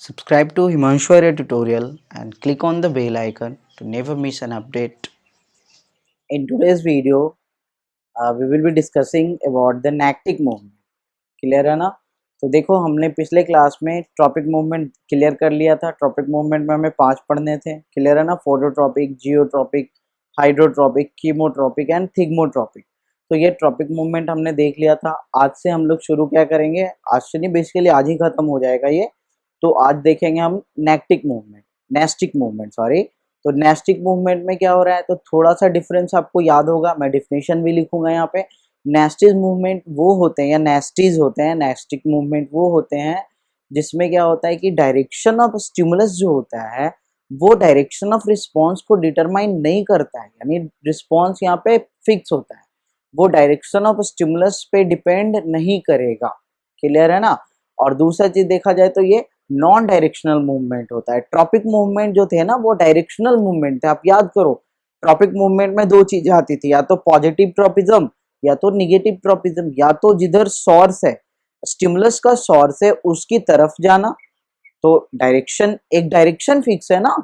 Subscribe to Himanshu Arya tutorial and click on the bell icon to never miss an update. In today's video, we will be discussing about the nactic movement. Clear है ना? तो देखो हमने पिछले class में tropic movement clear कर लिया था। ट्रॉपिक मूवमेंट में हमें 5 पढ़ने थे, क्लियर है ना? Phototropic, geotropic, hydrotropic, chemotropic and thigmotropic. तो ये ट्रॉपिक मूवमेंट हमने देख लिया था। आज से हम लोग शुरू क्या करेंगे, आज से नहीं बेसिकली आज ही खत्म हो जाएगा ये। तो आज देखेंगे हम नेस्टिक मूवमेंट सॉरी। तो नेस्टिक मूवमेंट में क्या हो रहा है, तो थोड़ा सा डिफरेंस आपको याद होगा, मैं डिफिनेशन भी लिखूंगा यहाँ पे। नेस्टिक मूवमेंट वो होते हैं या नेस्टीज होते हैं, नेस्टिक मूवमेंट वो होते हैं जिसमें क्या होता है कि डायरेक्शन ऑफ स्टिमुलस जो होता है वो डायरेक्शन ऑफ रिस्पॉन्स को डिटरमाइन नहीं करता है, यानी रिस्पॉन्स यहाँ पे फिक्स होता है, वो डायरेक्शन ऑफ स्टिमुलस पे डिपेंड नहीं करेगा। क्लियर है ना? और दूसरा चीज देखा जाए तो ये नॉन डायरेक्शनल मूवमेंट होता है। ट्रॉपिक मूवमेंट जो थे ना वो डायरेक्शनल मूवमेंट थे। आप याद करो, ट्रॉपिक मूवमेंट में दो चीजें आती थी, या तो पॉजिटिव ट्रॉपिज्म या तो निगेटिव ट्रॉपिज्म। या तो जिधर सोर्स है, स्टिमुलस का सोर्स है, उसकी तरफ जाना, तो डायरेक्शन एक डायरेक्शन फिक्स है ना,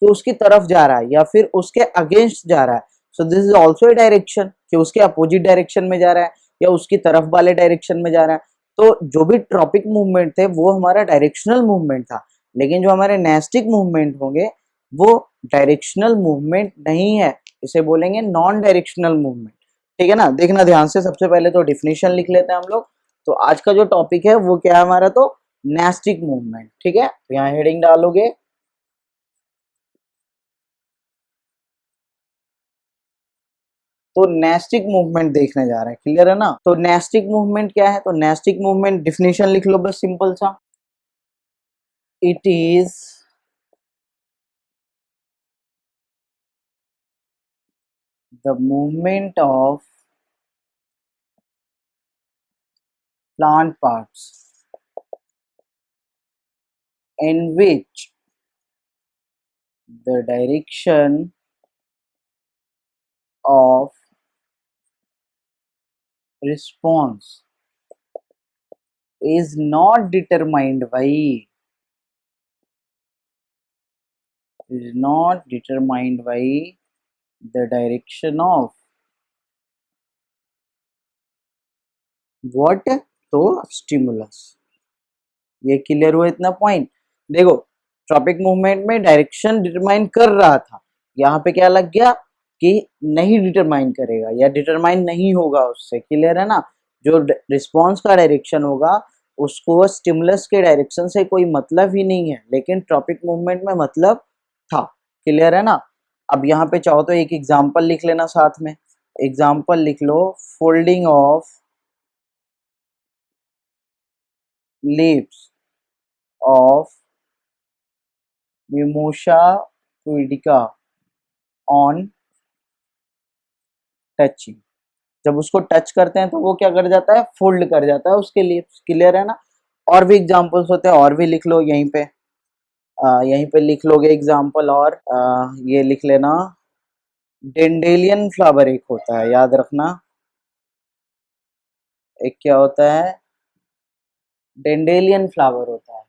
तो उसकी तरफ जा रहा है, या फिर उसके अगेंस्ट जा रहा है। So this is also a direction कि उसके अपोजिट डायरेक्शन में जा रहा है या उसकी तरफ वाले डायरेक्शन में जा रहा है। तो जो भी ट्रॉपिक मूवमेंट थे वो हमारा डायरेक्शनल मूवमेंट था, लेकिन जो हमारे नेस्टिक मूवमेंट होंगे वो डायरेक्शनल मूवमेंट नहीं है, इसे बोलेंगे नॉन डायरेक्शनल मूवमेंट। ठीक है ना? देखना ध्यान से, सबसे पहले तो डिफिनेशन लिख लेते हैं हम लोग। तो आज का जो टॉपिक है वो क्या है हमारा, तो नेस्टिक मूवमेंट। ठीक है, तो यहाँ हेडिंग डालोगे तो नेस्टिक मूवमेंट देखने जा रहे हैं। क्लियर है ना? तो नेस्टिक मूवमेंट क्या है, तो नेस्टिक मूवमेंट डिफिनेशन लिख लो बस सिंपल सा। It is the movement of plant parts in which the direction of response is not determined by the direction of what, तो स्टिमुलस। ये क्लियर हुआ इतना पॉइंट? देखो ट्रॉपिक मूवमेंट में डायरेक्शन डिटरमाइन कर रहा था, यहाँ पे क्या लग गया कि नहीं डिटरमाइन करेगा या डिटरमाइन नहीं होगा उससे। क्लियर है ना? जो रिस्पॉन्स का डायरेक्शन होगा उसको स्टिमुलस के डायरेक्शन से कोई मतलब ही नहीं है, लेकिन ट्रॉपिक मूवमेंट में मतलब था। क्लियर है ना? अब यहाँ पे चाहो तो एक एग्जाम्पल लिख लेना साथ में। एग्जाम्पल लिख लो, folding of leaves of Mimosa pudica on touching। जब उसको टच करते हैं तो वो क्या कर जाता है, फोल्ड कर जाता है उसके लीव्स। क्लियर है ना? और भी एग्जांपल्स होते हैं, और भी लिख लो यहीं पे। यहीं पे लिख लोगे एग्जांपल, और ये लिख लेना, डेंडेलियन फ्लावर एक होता है, याद रखना। एक क्या होता है, डेंडेलियन फ्लावर होता है।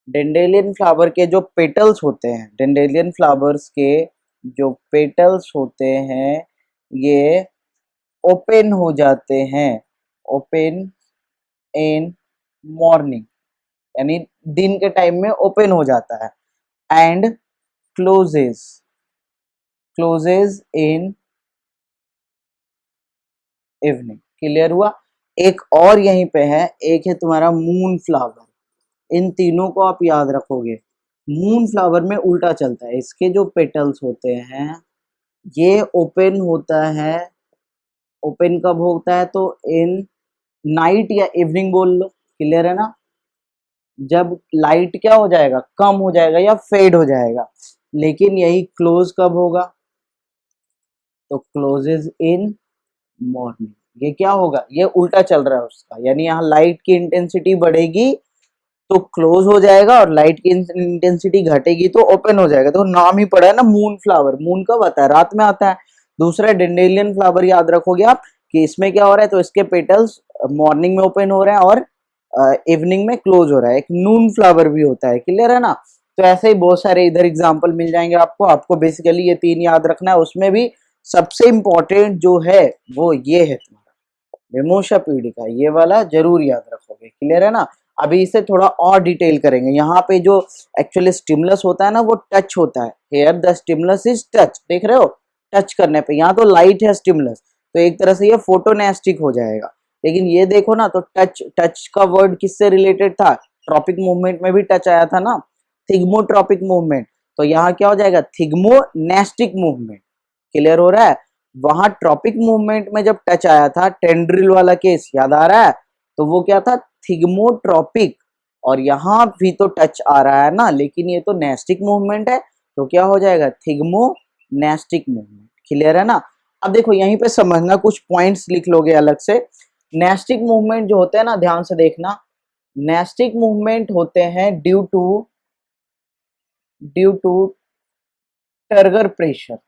डेंडेलियन फ्लावर के जो पेटल्स होते हैं, डेंडेलियन फ्लावर्स के जो पेटल्स होते हैं ये ओपन हो जाते हैं, ओपन इन मॉर्निंग, यानी दिन के टाइम में ओपन हो जाता है, and closes closes in evening. Clear हुआ? एक और यहीं पे है, एक है तुम्हारा मून फ्लावर। इन तीनों को आप याद रखोगे। मून फ्लावर में उल्टा चलता है, इसके जो पेटल्स होते हैं ये ओपन होता है। ओपन कब होता है, तो इन नाइट या इवनिंग बोल लो। क्लियर है ना? जब लाइट क्या हो जाएगा, कम हो जाएगा या फेड हो जाएगा। लेकिन यही क्लोज कब होगा, तो क्लोजेज इन मॉर्निंग। ये क्या होगा, ये उल्टा चल रहा है उसका, यानी यहाँ लाइट की इंटेंसिटी बढ़ेगी तो क्लोज हो जाएगा, और लाइट की इंटेंसिटी घटेगी तो ओपन हो जाएगा। तो नाम ही पड़ा है ना मून फ्लावर। मून कब आता है, रात में आता है। दूसरा डेंडेलियन फ्लावर याद रखोगे आप कि इसमें क्या हो रहा है, तो इसके पेटल्स मॉर्निंग में ओपन हो रहे हैं और इवनिंग में क्लोज हो रहा है। एक नून फ्लावर भी होता है, क्लियर है ना। तो ऐसे ही बहुत सारे इधर एग्जाम्पल मिल जाएंगे आपको। आपको बेसिकली ये 3 याद रखना है। उसमें भी सबसे इंपॉर्टेंट जो है वो ये है तुम्हारा मिमोशा पीडिका, ये वाला जरूर याद रखोगे, क्लियर है ना। अभी इसे थोड़ा और डिटेल करेंगे। यहाँ पे जो एक्चुअली स्टिमुलस होता है ना वो टच होता है। Here the stimulus is touch, देख रहे हो, टच करने पे। यहाँ तो लाइट है स्टिमुलस, तो एक तरह से ये फोटोनेस्टिक हो जाएगा। लेकिन ये देखो ना, तो टच, टच का वर्ड किससे रिलेटेड था, ट्रॉपिक मूवमेंट में भी टच आया था ना, थिग्मोट्रॉपिक मूवमेंट। तो यहाँ क्या हो जाएगा, थिग्मोनेस्टिक मूवमेंट, क्लियर हो रहा है। वहां ट्रॉपिक मूवमेंट में जब टच आया था, टेंड्रिल वाला केस याद आ रहा है, तो वो क्या था, थिग्मोट्रॉपिक। और यहाँ भी तो टच आ रहा है ना, लेकिन ये तो नेस्टिक मूवमेंट है, तो क्या हो जाएगा, थिग्मोनेस्टिक मूवमेंट, क्लियर है ना। अब देखो यहीं पे समझना, कुछ पॉइंट्स लिख लोगे अलग से। नेस्टिक मूवमेंट जो होते हैं ना, ध्यान से देखना, नेस्टिक मूवमेंट होते हैं due to turgor pressure,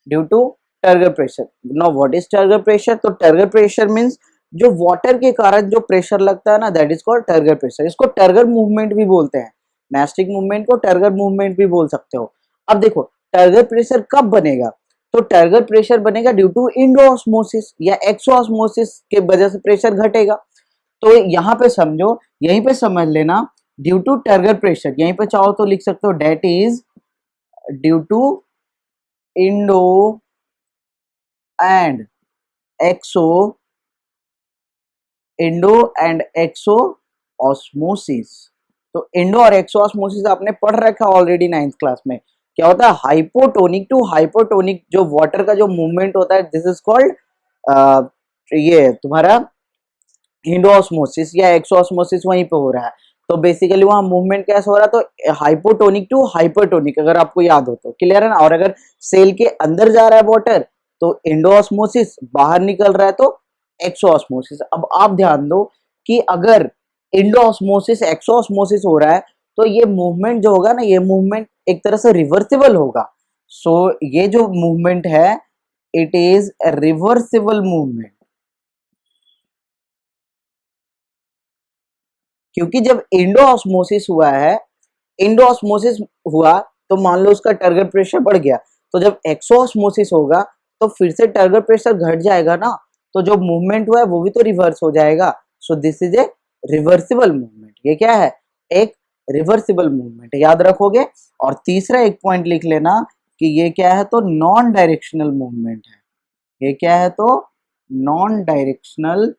due to turgor pressure. Now what is turgor pressure, तो टर्गर प्रेशर मींस जो वाटर के कारण जो प्रेशर लगता है ना, that is called turgor pressure. इसको टर्गर मूवमेंट भी बोलते हैं, नेस्टिक मूवमेंट को टर्गर मूवमेंट भी बोल सकते हो। अब देखो टर्गर प्रेशर कब बनेगा, तो टर्गर प्रेशर बनेगा ड्यू टू इंडोऑस्मोसिस या एक्सोऑस्मोसिस के वजह से प्रेशर घटेगा। तो यहाँ पे समझो, यहीं पे समझ लेना, ड्यू टू टर्गर प्रेशर, यहीं पे चाहो तो लिख सकते हो that is due to endo and exo endo and exo osmosis. तो इंडो और एक्सो ऑस्मोसिस आपने पढ़ रखा ऑलरेडी 9th क्लास में। क्या होता है, हाइपोटोनिक टू हाइपोटोनिक जो वाटर का जो मूवमेंट होता है, दिस इज कॉल्ड ये तुम्हारा इंडोऑस्मोसिस या एक्सोऑस्मोसिस वहीं पे हो रहा है। तो बेसिकली वहां मूवमेंट कैसे हो रहा है, तो हाइपोटोनिक टू हाइपरटोनिक, अगर आपको याद हो तो, क्लियर है ना। और अगर सेल के अंदर जा रहा है वाटर तो इंडोऑस्मोसिस, बाहर निकल रहा है तो एक्सोऑस्मोसिस। अब आप ध्यान दो कि अगर इंडोऑस्मोसिस एक्सोऑस्मोसिस हो रहा है, तो ये मूवमेंट जो होगा ना, ये मूवमेंट एक तरह से रिवर्सिबल होगा। सो ये जो मूवमेंट है, इट इज रिवर्सिबल मूवमेंट। क्योंकि जब इंडोऑस्मोसिस हुआ है, इंडोऑस्मोसिस हुआ तो मान लो उसका टर्गर प्रेशर बढ़ गया, तो जब एक्सोऑस्मोसिस होगा तो फिर से टर्गर प्रेशर घट जाएगा ना, तो जो मूवमेंट हुआ है वो भी तो रिवर्स हो जाएगा। So this is a reversible movement. ये क्या है, एक रिवर्सिबल मूवमेंट, याद रखोगे। और तीसरा एक पॉइंट लिख लेना कि ये क्या है, तो नॉन डायरेक्शनल मूवमेंट है। ये क्या है, तो नॉन डायरेक्शनल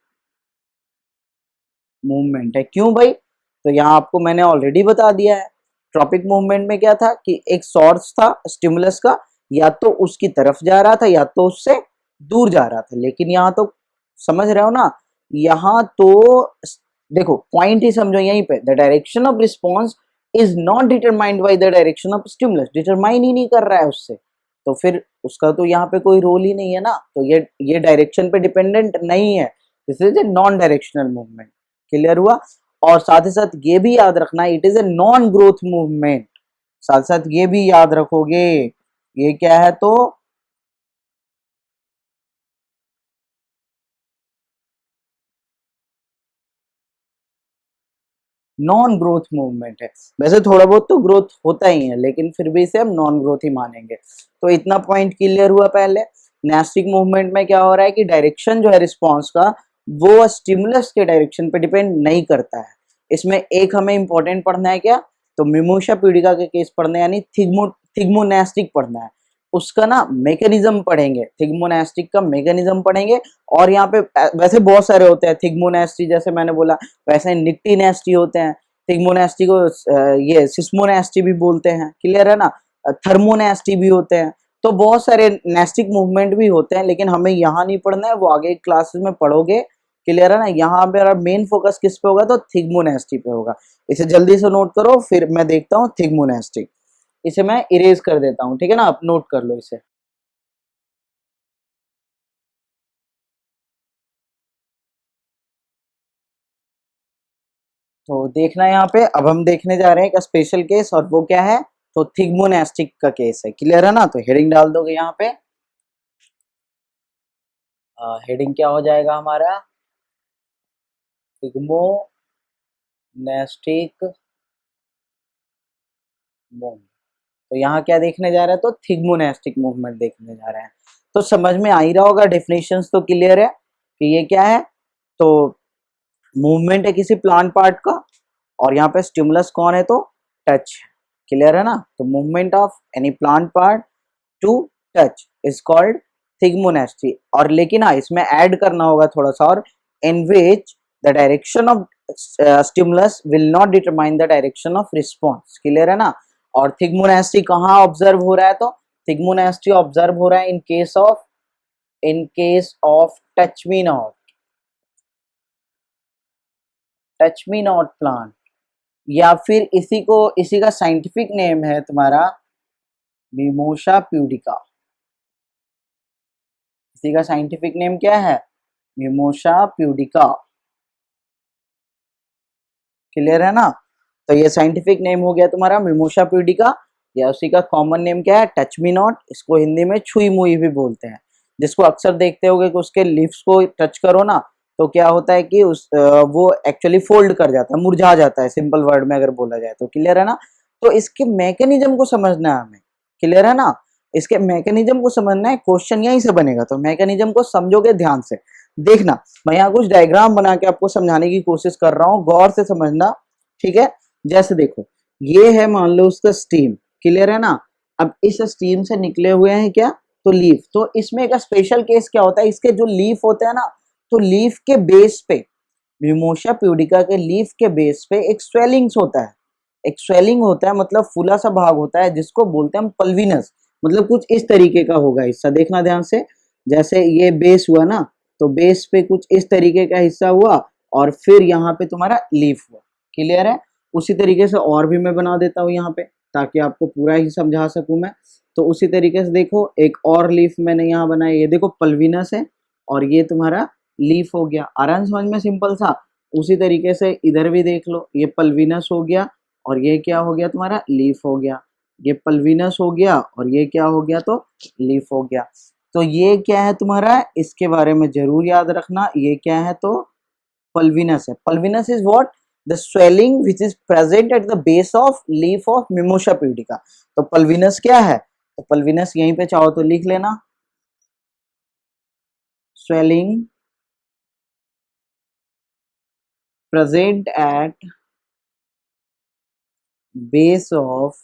मूवमेंट है। क्यों भाई, तो यहाँ आपको मैंने ऑलरेडी बता दिया है। ट्रॉपिक मूवमेंट में क्या था कि एक सोर्स था स्टिमुलस का, या तो उसकी तरफ जा रहा था या तो उससे दूर जा रहा था। लेकिन यहाँ तो समझ रहे हो ना, यहाँ तो देखो पॉइंट ही समझो यहीं पे, the direction of response is not determined by the direction of stimulus, determine ही नहीं कर रहा है उससे, तो फिर उसका तो यहाँ पे कोई रोल ही नहीं है ना। तो ये डायरेक्शन पे डिपेंडेंट नहीं है, this is a non directional movement, clear हुआ। और साथ ही साथ ये भी याद रखना, it is a non growth movement. साथ साथ ये भी याद रखोगे, ये क्या है, तो नॉन ग्रोथ मूवमेंट है। वैसे थोड़ा बहुत तो ग्रोथ होता ही है, लेकिन फिर भी इसे हम नॉन ग्रोथ ही मानेंगे। तो इतना पॉइंट क्लियर हुआ पहले। नेस्टिक मूवमेंट में क्या हो रहा है कि डायरेक्शन जो है रिस्पॉन्स का, वो स्टिमुलस के डायरेक्शन पे डिपेंड नहीं करता है। इसमें एक हमें इंपॉर्टेंट पढ़ना है क्या, तो मिमोशा पीडिका के केस पढ़ना है, यानी थिग्मोनेस्टिक पढ़ना है। उसका ना मैकेनिज्म पढ़ेंगे, थिग्मोनेस्टिक का मैकेनिज्म पढ़ेंगे। और यहाँ पे वैसे बहुत सारे होते हैं थिग्मोनेस्टी, जैसे मैंने बोला, वैसे निक्टीनेस्टी होते हैं। थिग्मोनेस्टी को ये सिस्मोनेस्टी भी बोलते हैं, क्लियर है ना। थर्मोनेस्टी भी होते हैं। तो बहुत सारे नेस्टिक मूवमेंट भी होते हैं, लेकिन हमें यहाँ नहीं पढ़ना है, वो आगे क्लासेस में पढ़ोगे, क्लियर है ना। यहाँ पे मेन फोकस किस पे होगा, तो थिग्मोनेस्टी पे होगा। इसे जल्दी से नोट करो, फिर मैं देखता हूँ थिग्मोनेस्टी। इसे मैं इरेज कर देता हूँ, ठीक है ना, आप नोट कर लो इसे। तो देखना यहाँ पे, अब हम देखने जा रहे हैं एक स्पेशल केस, और वो क्या है, तो थिग्मोनेस्टिक का केस है, क्लियर है ना। तो हेडिंग डाल दोगे यहाँ पे, हेडिंग क्या हो जाएगा हमारा, थिग्मोनेस्टिक मूवमेंट। तो यहाँ क्या देखने जा रहे हैं, तो थिग्मोनेस्टिक मूवमेंट देखने जा रहे हैं। तो समझ में आ ही रहा होगा, डेफिनेशंस तो क्लियर है कि ये क्या है। तो मूवमेंट है किसी प्लांट पार्ट का, और यहाँ पे स्टिमुलस कौन है, तो टच। क्लियर है ना। तो movement of any plant part to touch is called thigmonasty. और लेकिन हाँ, इसमें ऐड करना होगा थोड़ा सा, और in which the direction of stimulus will not determine the direction of response. Clear है ना। और थिग्मोनेस्टी कहाँ ऑब्जर्व हो रहा है, तो थिग्मोनेस्टी ऑब्जर्व हो रहा है in case of touch me not plant, या फिर इसी का साइंटिफिक नेम है तुम्हारा मिमोसा प्यूडिका। इसी का साइंटिफिक नेम क्या है, मिमोसा प्यूडिका। क्लियर है ना। तो ये साइंटिफिक नेम हो गया तुम्हारा मिमोसा प्यूडिका, या उसी का कॉमन नेम क्या है, टच मी नॉट। इसको हिंदी में छुई मुई भी बोलते हैं, जिसको अक्सर देखते होगे कि उसके लीव्स को टच करो ना, तो क्या होता है कि वो एक्चुअली फोल्ड कर जाता है, मुरझा जाता है, सिंपल वर्ड में अगर बोला जाए तो। क्लियर है ना। तो इसके मैकेनिज्म को समझना है हमें। क्लियर है ना। इसके मैकेनिज्म को समझना है, क्वेश्चन यहीं से बनेगा। तो मैकेनिज्म को समझोगे ध्यान से देखना। मैं यहाँ कुछ डायग्राम बना के आपको समझाने की कोशिश कर रहा हूँ, गौर से समझना। ठीक है। जैसे देखो, ये है मान लो उसका स्टीम। क्लियर है ना। अब इस स्टीम से निकले हुए हैं क्या, तो लीफ। तो इसमें एक स्पेशल केस क्या होता है, इसके जो लीफ होते हैं ना, तो लीफ के बेस पे, मिमोसा प्यूडिका के लीफ के बेस पे एक स्वेलिंग्स होता है। एक स्वेलिंग होता है, मतलब फूला सा भाग होता है, जिसको बोलते हैं पल्विनस। मतलब कुछ इस तरीके का होगा हिस्सा, देखना ध्यान से। जैसे ये बेस हुआ ना, तो बेस पे कुछ इस तरीके का हिस्सा हुआ, और फिर यहाँ पे तुम्हारा लीफ हुआ। क्लियर है। उसी तरीके से और भी मैं बना देता हूँ यहाँ पे, ताकि आपको पूरा ही समझा सकूं मैं। तो उसी तरीके से देखो, एक और लीफ मैंने यहाँ बनाया, ये देखो पल्विनस है, और ये तुम्हारा लीफ हो गया। आराम समझ में, सिंपल सा। उसी तरीके से इधर भी देख लो, ये पल्विनस हो गया, और ये क्या हो गया तुम्हारा, लीफ हो गया। ये पल्विनस हो गया, और ये क्या हो गया, तो लीफ हो गया। तो ये क्या है तुम्हारा, इसके बारे में जरूर याद रखना। ये क्या है, तो पल्विनस है। Pulvinus is what, the swelling which is present at the base of leaf of mimosa pudica. तो पल्विनस क्या है, तो पल्विनस यहीं पे चाहो तो लिख लेना, swelling present at base of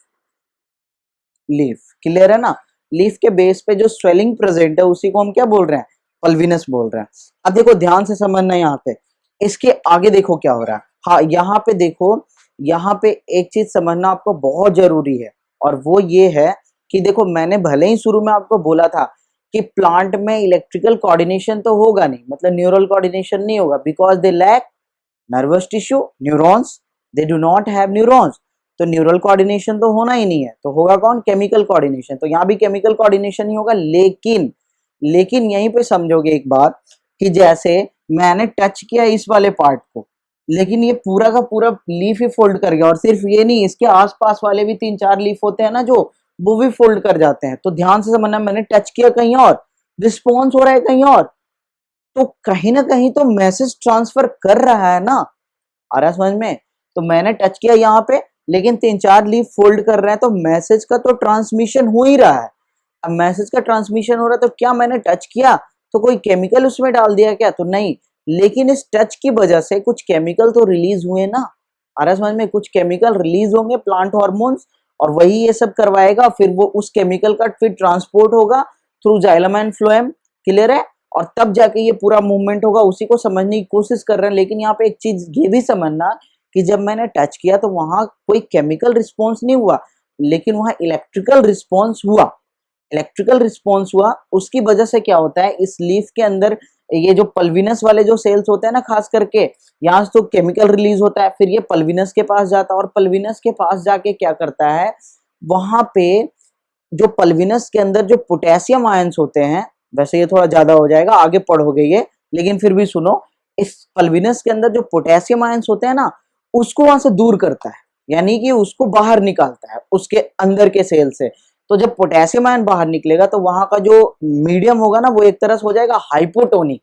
leaf. Clear है ना। लीफ के बेस पे जो स्वेलिंग प्रेजेंट है, उसी को हम क्या बोल रहे हैं, पल्विनस बोल रहे हैं। अब देखो ध्यान से समझना, यहाँ पे इसके आगे देखो क्या हो रहा है। हाँ, यहाँ पे देखो, यहाँ पे एक चीज समझना आपको बहुत जरूरी है, और वो ये है कि देखो, मैंने भले ही शुरू में आपको बोला था कि प्लांट में इलेक्ट्रिकल कोऑर्डिनेशन तो होगा नहीं, मतलब न्यूरल कोऑर्डिनेशन नहीं होगा, because they lack nervous tissue, neurons, they do not have neurons. तो न्यूरल कोऑर्डिनेशन तो होना ही नहीं है, तो होगा कौन, केमिकल कोऑर्डिनेशन। तो यहाँ भी केमिकल कोऑर्डिनेशन ही होगा। लेकिन यहीं पे समझोगे एक बात, कि जैसे मैंने टच किया इस वाले पार्ट को, लेकिन ये पूरा का पूरा लीफ ही फोल्ड कर गया। और सिर्फ ये नहीं, इसके आसपास वाले भी 3-4 लीफ होते हैं ना, जो वो भी फोल्ड कर जाते हैं। तो ध्यान से समझना, मैंने टच किया कहीं और, रिस्पॉन्स हो रहा है कहीं और। तो कहीं ना कहीं तो मैसेज ट्रांसफर कर रहा है ना। आ रहा समझ में। तो मैंने टच किया यहाँ पे, लेकिन 3-4 लीफ फोल्ड कर रहे हैं, तो मैसेज का तो ट्रांसमिशन हो ही रहा है। अब मैसेज का ट्रांसमिशन हो रहा है, तो क्या मैंने टच किया तो कोई केमिकल उसमें डाल दिया क्या, तो नहीं। लेकिन इस टच की वजह से कुछ केमिकल तो रिलीज हुए ना। आ रहा समझ में, कुछ केमिकल रिलीज होंगे, प्लांट हार्मोन्स, और वही ये सब करवाएगा। फिर वो उस केमिकल का फिर ट्रांसपोर्ट होगा through xylem and phloem. Clear है। और तब जाके ये पूरा मूवमेंट होगा, उसी को समझने की कोशिश कर रहे हैं। लेकिन यहाँ पे एक चीज ये भी समझना, कि जब मैंने टच किया तो वहां कोई केमिकल रिस्पॉन्स नहीं हुआ, लेकिन वहां इलेक्ट्रिकल रिस्पॉन्स हुआ। इलेक्ट्रिकल रिस्पॉन्स हुआ, उसकी वजह से क्या होता है, इस लीफ के अंदर ये जो पल्विनस वाले जो सेल्स होते हैं ना, खास करके यहाँ से तो केमिकल रिलीज होता है, फिर ये पल्विनस के पास जाता है, और पल्विनस के पास जाके क्या करता है, वहां पे जो पल्विनस के अंदर जो पोटेशियम आयंस होते हैं, वैसे ये थोड़ा ज्यादा हो जाएगा, आगे पढ़ोगे ये, लेकिन फिर भी सुनो, इस पल्विनस के अंदर जो पोटेशियम आयंस होते हैं ना, उसको वहां से दूर करता है, यानी कि उसको बाहर निकालता है उसके अंदर के सेल से। तो जब पोटेशियम आयन बाहर निकलेगा, तो वहां का जो मीडियम होगा ना, वो एक तरह से हो जाएगा हाइपोटोनिक।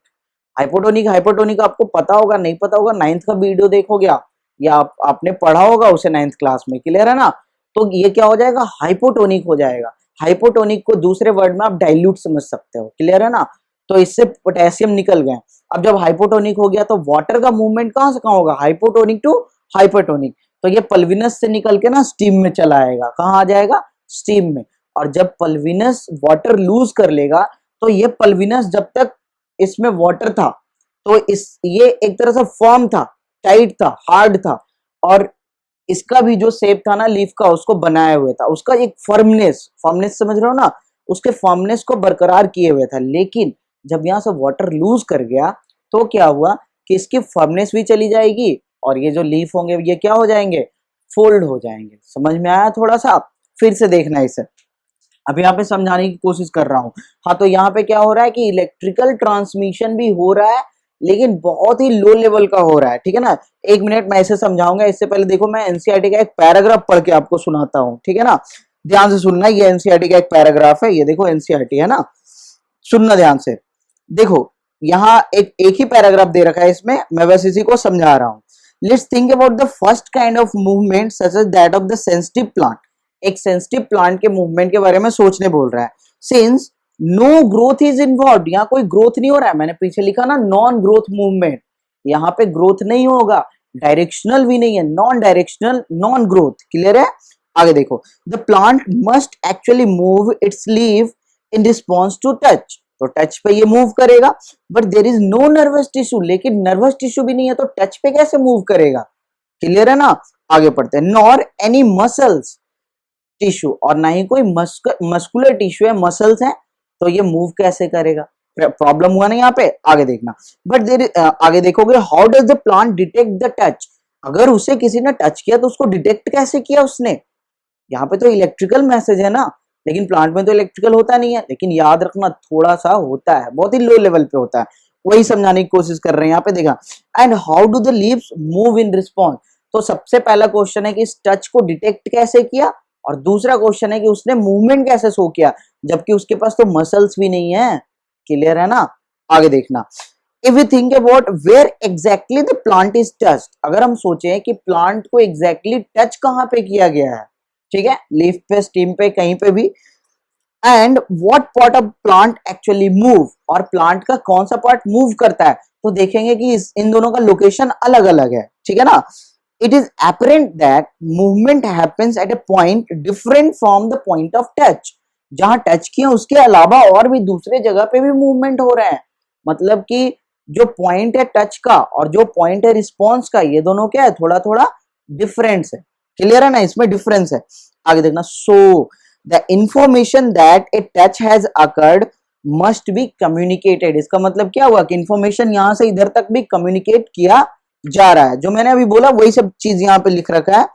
हाइपोटोनिक हाइपोटोनिक आपको पता होगा, नहीं पता होगा, 9th का वीडियो देखोगे आप, या आपने पढ़ा होगा उसे 9th क्लास में, क्लियर है ना। तो ये क्या हो जाएगा, हाइपोटोनिक हो जाएगा। हाइपोटोनिक को दूसरे वर्ड में आप डाइल्यूट समझ सकते हो, क्लियर है ना। तो इससे पोटेशियम निकल गए। अब जब हाइपोटोनिक हो गया तो वाटर का मूवमेंट कहां से कहां होगा, हाइपोटोनिक टू हाइपरटोनिक। तो ये पल्विनस से निकल के ना स्टीम में चला आएगा, कहां आ जाएगा, स्टीम में। और जब पल्विनस वाटर लूज कर लेगा तो ये पल्विनस जब तक इसमें वाटर था तो ये एक तरह से फर्म था, टाइट था, हार्ड था, और इसका भी जो शेप था ना लीफ का, उसको बनाए हुए था, उसका एक फर्मनेस, फर्मनेस समझ रहे हो ना, उसके फर्मनेस को बरकरार किए हुए था। लेकिन जब यहां से वाटर लूज कर गया तो क्या हुआ कि इसकी फर्मनेस भी चली जाएगी और ये जो लीफ होंगे ये क्या हो जाएंगे, फोल्ड हो जाएंगे। समझ में आया थोड़ा सा, फिर से देखना इसे, अब यहाँ पे समझाने की कोशिश कर रहा हूँ। हाँ, तो यहाँ पे क्या हो रहा है कि इलेक्ट्रिकल ट्रांसमिशन भी हो रहा है लेकिन बहुत ही लो लेवल का हो रहा है, ठीक है ना। एक मिनट मैं इसे समझाऊंगा, इससे पहले देखो मैं एनसीईआरटी का एक पैराग्राफ पढ़ के आपको सुनाता हूँ, ठीक है ना। ध्यान से सुनना, ये एनसीईआरटी का एक पैराग्राफ है, ये देखो एनसीईआरटी है ना, सुनना ध्यान से। देखो यहाँ एक ही पैराग्राफ दे रखा है इसमें, मैं बस इसी को समझा रहा हूँ। Let's think about the first kind of movement such as that of the sensitive plant. एक सेंसिटिव प्लांट के मूवमेंट के बारे में सोचने बोल रहा है। Since no growth is involve, यहाँ कोई ग्रोथ नहीं हो रहा है, मैंने पीछे लिखा ना नॉन ग्रोथ मूवमेंट, यहाँ पे ग्रोथ नहीं होगा, डायरेक्शनल भी नहीं है, non directional, non growth, clear है। आगे देखो, the plant must actually move its leaf in response to touch, तो टच पे ये मूव करेगा, but there is no nervous tissue, लेकिन नर्वस टिश्यू भी नहीं है तो टच पे कैसे मूव करेगा, क्लियर है ना। आगे पढ़ते हैं, नॉर एनी मसल्स टिश्यू, और ना ही कोई मस्कुलर टिश्यू है, मसल्स हैं, तो ये मूव कैसे करेगा, प्रॉब्लम हुआ ना यहाँ पे। आगे देखना, बट देर आगे देखोगे, how does the plant detect the touch, अगर उसे किसी ने टच किया तो उसको डिटेक्ट कैसे किया उसने, यहाँ पे तो इलेक्ट्रिकल मैसेज है ना, लेकिन प्लांट में तो इलेक्ट्रिकल होता नहीं है, लेकिन याद रखना थोड़ा सा होता है, बहुत ही लो लेवल पे होता है, वही समझाने की कोशिश कर रहे हैं यहाँ पे। देखा, and how do the leaves move in response, तो सबसे पहला क्वेश्चन है कि इस टच को डिटेक्ट कैसे किया, और दूसरा क्वेश्चन है कि उसने मूवमेंट कैसे शो किया, जबकि उसके पास तो मसल्स भी नहीं है, क्लियर है ना। आगे देखना, if we think about where exactly the plant is touched, अगर हम सोचें कि प्लांट को एग्जैक्टली टच कहां पे किया गया है, ठीक है, लीफ पे, स्टीम पे, कहीं पे भी, and what part of plant actually move, और प्लांट का कौन सा पार्ट मूव करता है, तो देखेंगे कि इन दोनों का लोकेशन अलग अलग है, ठीक है ना। It is apparent that movement happens at a point different from the point of touch, जहां टच किया उसके अलावा और भी दूसरे जगह पे भी मूवमेंट हो रहे हैं, मतलब कि जो पॉइंट है टच का और जो पॉइंट है रिस्पॉन्स का, ये दोनों क्या है, थोड़ा थोड़ा डिफरेंस है, क्लियर है ना, इसमें डिफरेंस है। आगे देखना, so the information that a touch has occurred must be communicated, इसका मतलब क्या हुआ कि इंफॉर्मेशन यहां से इधर तक भी कम्युनिकेट किया जा रहा है, जो मैंने अभी बोला वही सब चीज यहाँ पे लिख रखा है,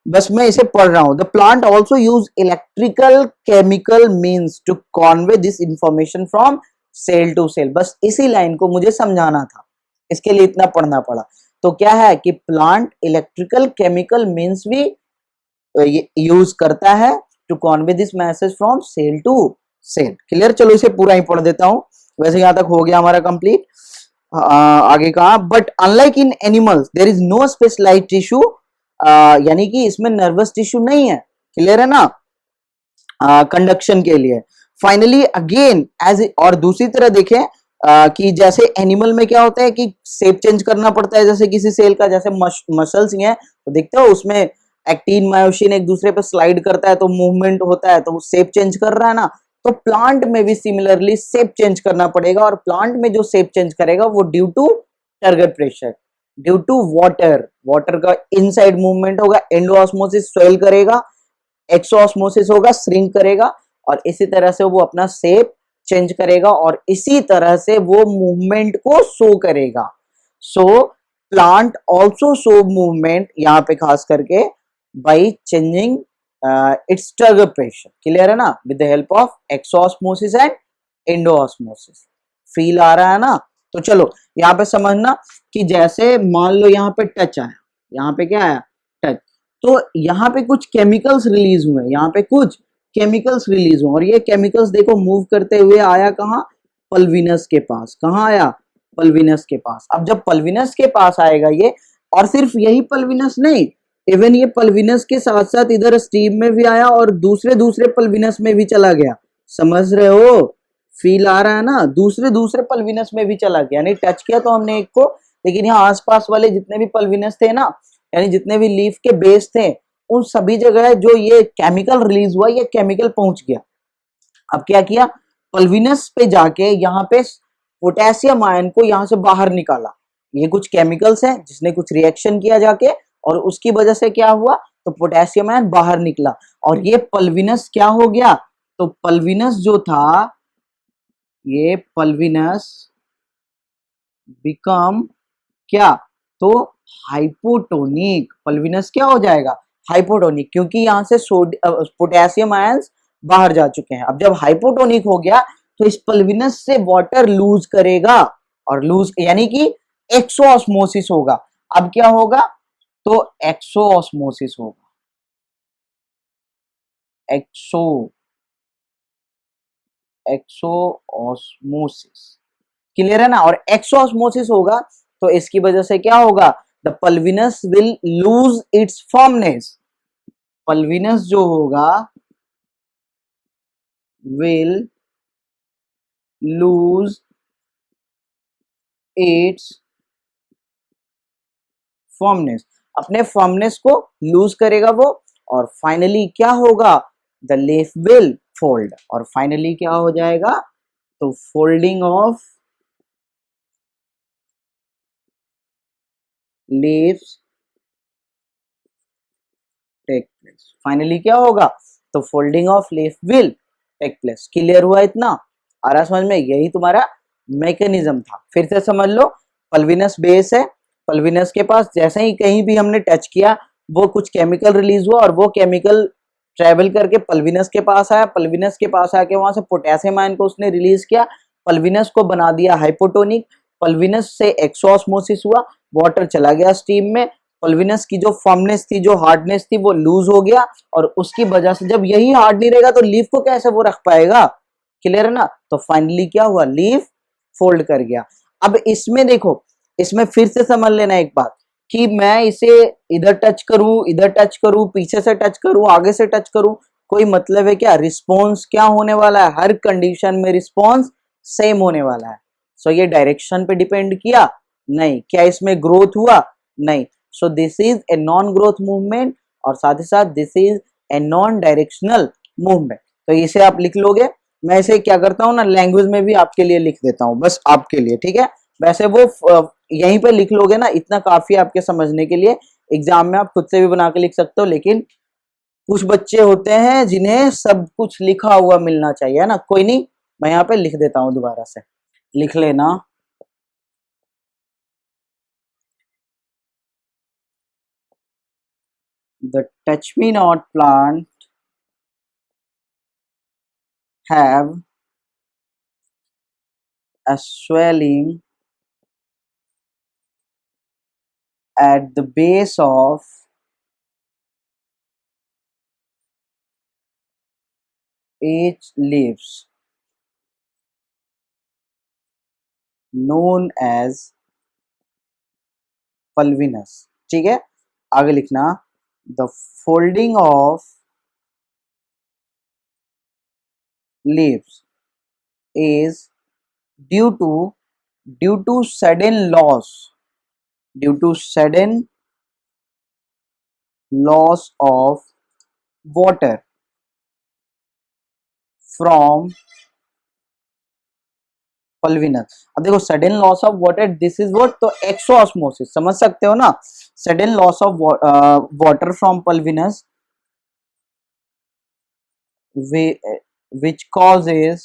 बस मैं इसे पढ़ रहा हूं। The plant also use electrical chemical means to convey this information from cell to cell, बस इसी लाइन को मुझे समझाना था, इसके लिए इतना पढ़ना पड़ा। तो क्या है कि प्लांट इलेक्ट्रिकल केमिकल मीन्स भी यूज करता है to convey this message from cell to cell, clear. चलो इसे पूरा ही पढ़ देता हूं, वैसे यहां तक हो गया हमारा कंप्लीट। आगे कहा, but unlike in animals there is no specialised tissue, यानी कि इसमें नर्वस टिश्यू नहीं है, क्लियर है ना, कंडक्शन के लिए। फाइनली अगेन एज, और दूसरी तरह देखें कि जैसे एनिमल में क्या होता है कि शेप चेंज करना पड़ता है, जैसे किसी सेल का, जैसे मसल्स ही है तो देखते हो उसमें एक्टिन मायोसिन एक दूसरे पे स्लाइड करता है तो मूवमेंट होता है, तो वो शेप चेंज कर रहा है ना, तो प्लांट में भी सिमिलरली शेप चेंज करना पड़ेगा, और प्लांट में जो शेप चेंज करेगा वो due to turgor pressure, due to water, water का इनसाइड मूवमेंट होगा, एंडोऑस्मोसिस स्वेल करेगा, एक्सोऑस्मोसिस होगा, श्रिंक करेगा, और इसी तरह से वो अपना शेप चेंज करेगा और इसी तरह से वो मूवमेंट को शो करेगा। So plant also show movement यहाँ पे खास करके by changing its turgor pressure, clear है ना, with the help of exosmosis and endosmosis, feel आ रहा है ना। तो चलो यहाँ पे समझना कि जैसे मान लो यहाँ पे टच आया, यहाँ पे क्या आया, टच, तो यहाँ पे कुछ केमिकल्स रिलीज हुए, यहाँ पे कुछ केमिकल्स रिलीज हुए, और ये केमिकल्स देखो मूव करते हुए आया कहाँ, पल्विनस के पास, कहाँ आया, पल्विनस के पास। अब जब पल्विनस के पास आएगा ये, और सिर्फ यही पल्विनस नहीं, इवन ये पल्विनस के साथ साथ इधर स्टीम में भी आया और दूसरे दूसरे पल्विनस में भी चला गया। समझ रहे हो, फील आ रहा है ना, दूसरे दूसरे पल्विनस में भी चला गया। यानी टच किया तो हमने एक को, लेकिन यहाँ आसपास वाले जितने भी पल्विनस थे ना, यानी जितने भी लीफ के बेस थे, उन सभी जगह जो ये केमिकल रिलीज हुआ, ये केमिकल पहुंच गया। अब क्या किया, पल्विनस पे जाके यहाँ पे पोटेशियम आयन को यहाँ से बाहर निकाला। ये कुछ केमिकल्स हैं जिसने कुछ रिएक्शन किया जाके, और उसकी वजह से क्या हुआ, तो पोटेशियम आयन बाहर निकला और ये पल्विनस क्या हो गया, तो पल्विनस जो था, ये पल्विनस बिकम क्या, तो हाइपोटोनिक। पल्विनस क्या हो जाएगा, हाइपोटोनिक, क्योंकि यहां से पोटेशियम आयंस बाहर जा चुके हैं। अब जब हाइपोटोनिक हो गया तो इस पल्विनस से वाटर लूज करेगा, और लूज यानी कि एक्सोऑस्मोसिस होगा। अब क्या होगा, तो एक्सोऑस्मोसिस होगा, एक्सोऑस्मोसिस, क्लियर है ना। और एक्सोऑस्मोसिस होगा तो इसकी वजह से क्या होगा, the pulvinus will lose its firmness. Pulvinus जो होगा विल लूज इट्स फर्मनेस, अपने फर्मनेस को लूज करेगा वो, और फाइनली क्या होगा, द लीफ विल फोल्ड, और फाइनली क्या हो जाएगा, तो folding of leaves take place. Finally क्या होगा, तो folding of leaf will take place. Clear हुआ इतना, आ रहा समझ में, यही तुम्हारा मैकेनिज्म था। फिर से समझ लो, पल्विनस बेस है, पल्विनस के पास जैसे ही कहीं भी हमने टच किया, वो कुछ केमिकल रिलीज हुआ, और वो केमिकल ट्रेवल करके पल्विनस के पास आया, पल्विनस के पास आके वहां से पोटेशियम आयन को उसने रिलीज किया, पल्विनस को बना दिया हाइपोटोनिक, पल्विनस से एक्सोऑस्मोसिस हुआ, वाटर चला गया स्टीम में, पल्विनस की जो फर्मनेस थी, जो हार्डनेस थी, वो लूज हो गया, और उसकी वजह से जब यही हार्ड नहीं रहेगा तो लीफ को कैसे वो रख पाएगा, क्लियर है ना। तो फाइनली क्या हुआ, लीफ फोल्ड कर गया। अब इसमें देखो, इसमें फिर से समझ लेना एक बात, कि मैं इसे इधर टच करूं, इधर टच करूं, पीछे से टच करूं, आगे से टच करूं, कोई मतलब है क्या, रिस्पॉन्स क्या होने वाला है, हर कंडीशन में रिस्पॉन्स सेम होने वाला है। सो ये डायरेक्शन पे डिपेंड किया नहीं, क्या इसमें ग्रोथ हुआ, नहीं। So this is a non growth movement, और साथ ही साथ this is a non directional movement. तो इसे आप लिख लोगे, मैं इसे क्या करता हूँ ना, लैंग्वेज में भी आपके लिए लिख देता हूँ, बस आपके लिए, ठीक है। वैसे वो यहीं पे लिख लोगे ना, इतना काफी है आपके समझने के लिए। एग्जाम में आप खुद से भी बना के लिख सकते हो, लेकिन कुछ बच्चे होते हैं जिन्हें सब कुछ लिखा हुआ मिलना चाहिए, है ना। कोई नहीं, मैं यहाँ पे लिख देता हूँ, दोबारा से लिख लेना। The touch me not plant have a swelling at the base of each leaves known as pulvinus। ठीक है, आगे लिखना, the folding of leaves is due to sudden loss, due to sudden loss of water from pulvinus. अब देखो, sudden loss of water, this is what, तो एक्सोऑस्मोसिस, समझ सकते हो ना, sudden loss of water from pulvinus which causes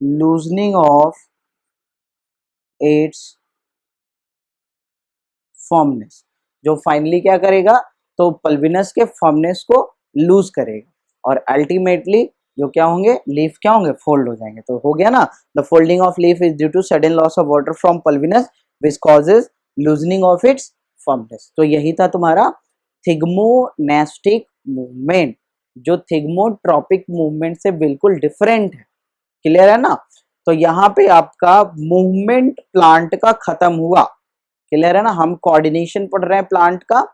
loosening of its firmness, जो finally क्या करेगा, तो पल्विनस के फर्मनेस को लूज करेगा, और अल्टीमेटली जो क्या होंगे, लीफ क्या होंगे, फोल्ड हो जाएंगे। तो हो गया ना, the folding of leaf is due to sudden loss of water from pulvinus which causes loosening of its firmness. तो यही था तुम्हारा थिग्मोनेस्टिक मूवमेंट। जो थिग्मोट्रॉपिक मूवमेंट से बिल्कुल डिफरेंट है। क्लियर है ना? तो यहाँ पे आपका मूवमेंट प्लांट का खत्म हुआ। क्लियर है ना? हम कोऑर्डिनेशन पढ़ रहे हैं प्लांट का,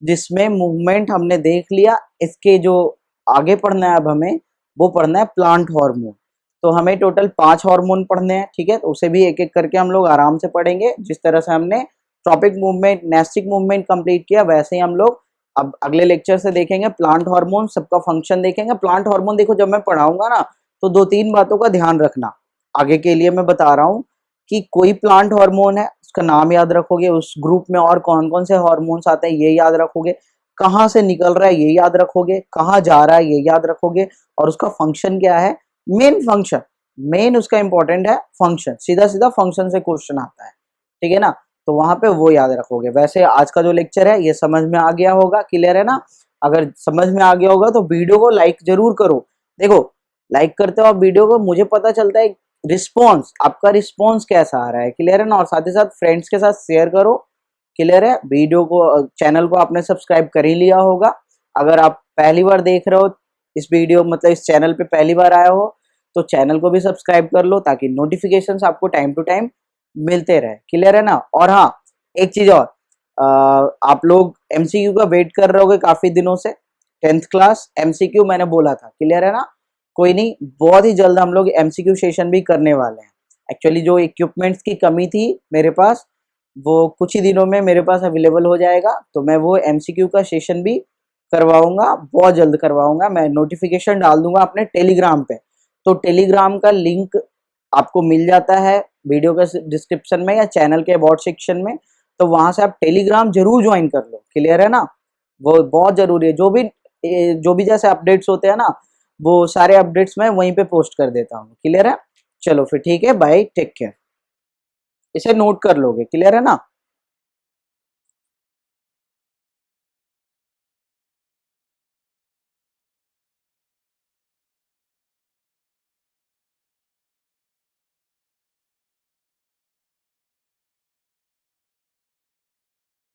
जिसमें मूवमेंट हमने देख लिया। इसके जो आगे पढ़ना है अब हमें, वो पढ़ना है प्लांट हार्मोन। तो हमें टोटल 5 हार्मोन पढ़ने हैं, ठीक है? तो उसे भी एक एक करके हम लोग आराम से पढ़ेंगे। जिस तरह से हमने tropic movement, nastic movement complete किया, वैसे ही हम लोग अब अगले लेक्चर से देखेंगे प्लांट हार्मोन, सबका फंक्शन देखेंगे। प्लांट हार्मोन देखो, जब मैं पढ़ाऊंगा ना, तो 2-3 बातों का ध्यान रखना। आगे के लिए मैं बता रहा हूँ कि कोई प्लांट हार्मोन है, उसका नाम याद रखोगे, उस ग्रुप में और कौन कौन से हार्मोन्स आते हैं ये याद रखोगे, कहाँ से निकल रहा है ये याद रखोगे, कहाँ जा रहा है ये याद रखोगे, और उसका फंक्शन क्या है, मेन फंक्शन, मेन उसका इंपॉर्टेंट है फंक्शन। सीधा सीधा फंक्शन से क्वेश्चन आता है, ठीक है ना? तो वहां पे वो याद रखोगे। वैसे आज का जो लेक्चर है ये समझ में आ गया होगा, क्लियर है ना? अगर समझ में आ गया होगा तो वीडियो को लाइक जरूर करो। देखो, लाइक करते हो आप वीडियो को, मुझे पता चलता है रिस्पॉन्स, आपका रिस्पॉन्स कैसा आ रहा है। क्लियर है ना? और साथ ही साथ फ्रेंड्स के साथ शेयर करो। क्लियर है? वीडियो को, चैनल को आपने सब्सक्राइब कर ही लिया होगा। अगर आप पहली बार देख रहे हो इस वीडियो, मतलब इस चैनल पे पहली बार आए हो, तो चैनल को भी सब्सक्राइब कर लो, ताकि नोटिफिकेशंस आपको टाइम टू टाइम मिलते रहे। क्लियर है ना? और हाँ, एक चीज और, आप लोग एमसीक्यू का वेट कर रहे होगे काफी दिनों से। 10th क्लास एमसीक्यू मैंने बोला था, क्लियर है ना? कोई नहीं, बहुत ही जल्द हम लोग एमसीक्यू सेशन भी करने वाले हैं। एक्चुअली जो इक्विपमेंट्स की कमी थी मेरे पास, वो कुछ ही दिनों में मेरे पास अवेलेबल हो जाएगा। तो मैं वो एमसीक्यू का सेशन भी करवाऊंगा, बहुत जल्द करवाऊंगा। मैं नोटिफिकेशन डाल दूंगा अपने टेलीग्राम पे। तो टेलीग्राम का लिंक आपको मिल जाता है वीडियो के डिस्क्रिप्शन में या चैनल के अबाउट सेक्शन में। तो वहां से आप टेलीग्राम जरूर ज्वाइन कर लो। क्लियर है ना? वो बहुत जरूरी है। जो भी जैसे अपडेट्स होते हैं ना, वो सारे अपडेट्स मैं वहीं पे पोस्ट कर देता हूँ। क्लियर है? चलो फिर ठीक है, बाय, टेक केयर। इसे नोट कर लोगे। क्लियर है ना?